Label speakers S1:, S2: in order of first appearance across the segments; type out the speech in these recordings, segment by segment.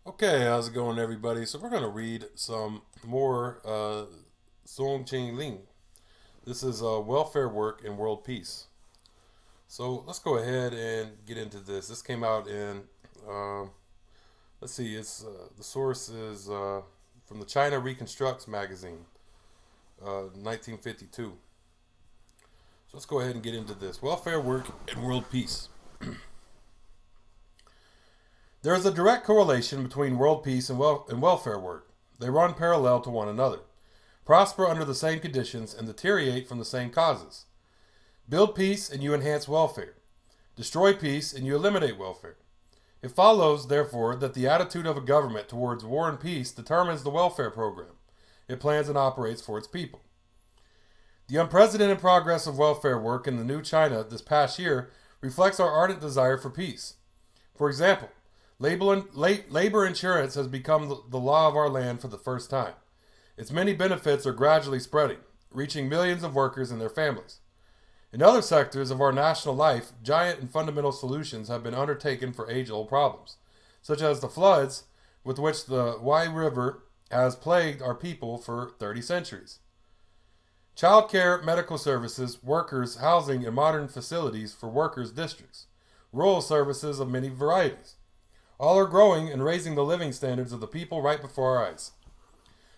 S1: Okay, how's it going, everybody? So we're going to read some more Soong Ling. This is welfare work and world peace. So let's go ahead and get into this. This came out in, um, let's see, it's the source is from the China Reconstructs magazine, 1952. So let's go ahead and get into this. Welfare work and world peace. There is a direct correlation between world peace and welfare work. They run parallel to one another, prosper under the same conditions, and deteriorate from the same causes. Build peace and you enhance welfare. Destroy peace and you eliminate welfare. It follows, therefore, that the attitude of a government towards war and peace determines the welfare program it plans and operates for its people. The unprecedented progress of welfare work in the new China this past year reflects our ardent desire for peace. For example, labor insurance has become the law of our land for the first time. Its many benefits are gradually spreading, reaching millions of workers and their families. In other sectors of our national life, giant and fundamental solutions have been undertaken for age-old problems, such as the floods with which the Wai River has plagued our people for 30 centuries. Childcare, medical services, workers, housing, and modern facilities for workers' districts, rural services of many varieties. All are growing and raising the living standards of the people right before our eyes.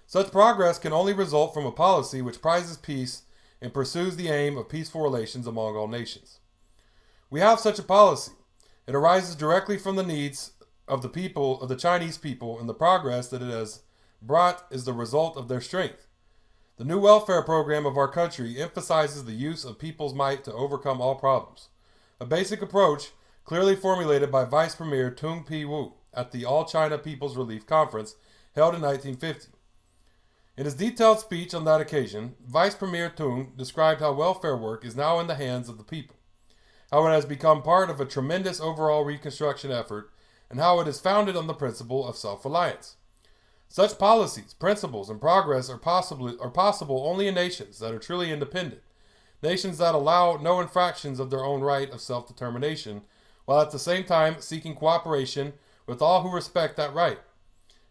S1: Such progress can only result from a policy which prizes peace and pursues the aim of peaceful relations among all nations. We have such a policy. It arises directly from the needs of the Chinese people, and the progress that it has brought is the result of their strength. The new welfare program of our country emphasizes the use of people's might to overcome all problems. A basic approach clearly formulated by Vice Premier Tung Pei-wu at the All China People's Relief Conference held in 1950. In his detailed speech on that occasion, Vice Premier Tung described how welfare work is now in the hands of the people, how it has become part of a tremendous overall reconstruction effort, and how it is founded on the principle of self-reliance. Such policies, principles, and progress are possible only in nations that are truly independent, nations that allow no infractions of their own right of self-determination, while at the same time seeking cooperation with all who respect that right.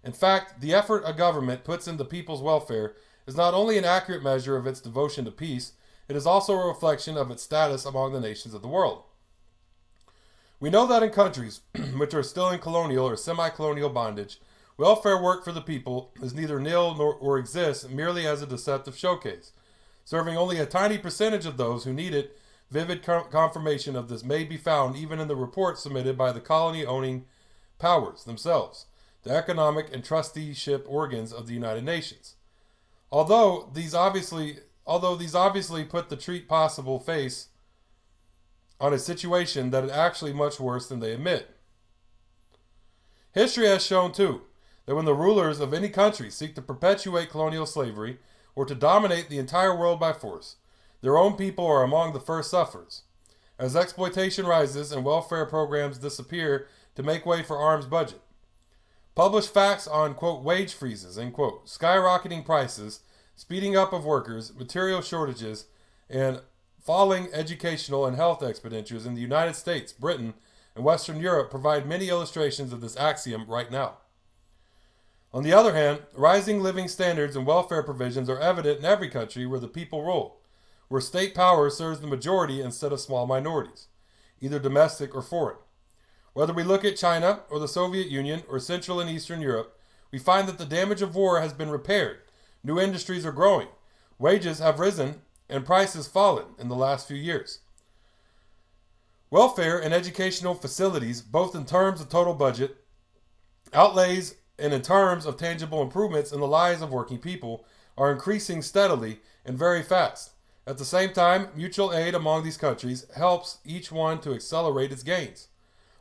S1: In fact, the effort a government puts into people's welfare is not only an accurate measure of its devotion to peace, it is also a reflection of its status among the nations of the world. We know that in countries which are still in colonial or semi-colonial bondage, welfare work for the people is neither nil nor exists merely as a deceptive showcase, serving only a tiny percentage of those who need it. Vivid confirmation of this may be found even in the reports submitted by the colony-owning powers themselves, the economic and trusteeship organs of the United Nations. Although these obviously put the treat possible face on a situation that is actually much worse than they admit. History has shown, too, that when the rulers of any country seek to perpetuate colonial slavery or to dominate the entire world by force, their own people are among the first sufferers. As exploitation rises and welfare programs disappear to make way for arms budget. Published facts on, quote, wage freezes, end quote, skyrocketing prices, speeding up of workers, material shortages, and falling educational and health expenditures in the United States, Britain, and Western Europe provide many illustrations of this axiom right now. On the other hand, rising living standards and welfare provisions are evident in every country where the people rule, where state power serves the majority instead of small minorities, either domestic or foreign. Whether we look at China or the Soviet Union or Central and Eastern Europe, we find that the damage of war has been repaired, new industries are growing, wages have risen, and prices fallen in the last few years. Welfare and educational facilities, both in terms of total budget, outlays, and in terms of tangible improvements in the lives of working people, are increasing steadily and very fast. At the same time, mutual aid among these countries helps each one to accelerate its gains.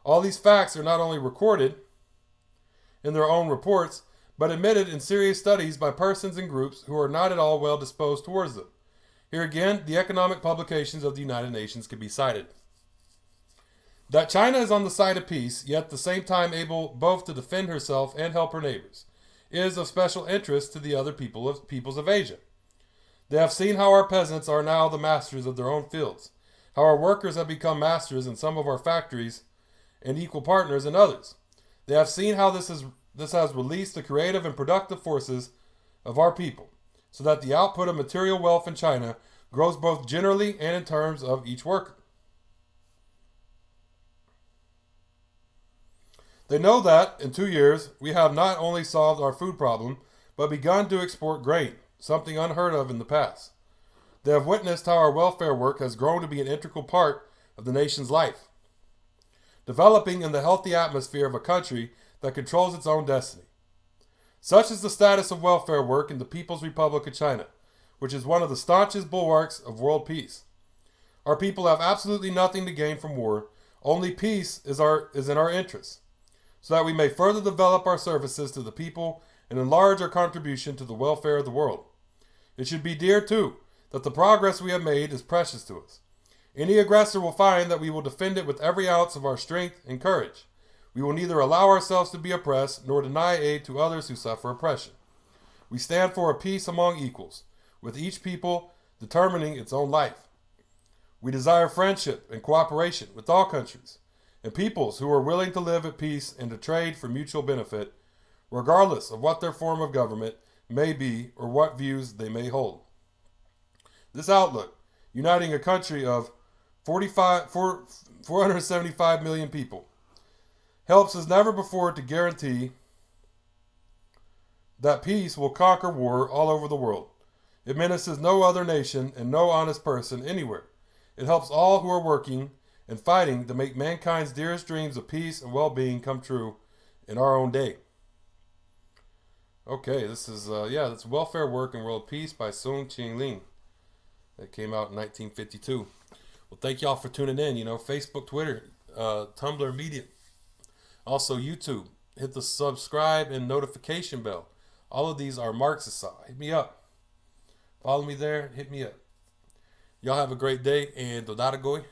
S1: All these facts are not only recorded in their own reports, but admitted in serious studies by persons and groups who are not at all well disposed towards them. Here again, the economic publications of the United Nations can be cited. That China is on the side of peace, yet at the same time able both to defend herself and help her neighbors, is of special interest to the other peoples of Asia. They have seen how our peasants are now the masters of their own fields, how our workers have become masters in some of our factories and equal partners in others. They have seen how this this has released the creative and productive forces of our people, so that the output of material wealth in China grows both generally and in terms of each worker. They know that, in 2 years, we have not only solved our food problem, but begun to export grain, something unheard of in the past. They have witnessed how our welfare work has grown to be an integral part of the nation's life, developing in the healthy atmosphere of a country that controls its own destiny. Such is the status of welfare work in the People's Republic of China, which is one of the staunchest bulwarks of world peace. Our people have absolutely nothing to gain from war, only peace is in our interest, so that we may further develop our services to the people and enlarge our contribution to the welfare of the world. It should be dear, too, that the progress we have made is precious to us. Any aggressor will find that we will defend it with every ounce of our strength and courage. We will neither allow ourselves to be oppressed nor deny aid to others who suffer oppression. We stand for a peace among equals, with each people determining its own life. We desire friendship and cooperation with all countries and peoples who are willing to live at peace and to trade for mutual benefit, regardless of what their form of government may be or what views they may hold. This outlook, uniting a country of 475 million people, helps as never before to guarantee that peace will conquer war all over the world. It menaces no other nation and no honest person anywhere. It helps all who are working and fighting to make mankind's dearest dreams of peace and well-being come true in our own day. Okay, this is, that's Welfare Work and World Peace by Soong Ling. That came out in 1952. Well, thank y'all for tuning in. Facebook, Twitter, Tumblr, Medium. Also, YouTube. Hit the subscribe and notification bell. All of these are Marxist. Hit me up. Follow me there. Hit me up. Y'all have a great day, and Dodadagoy.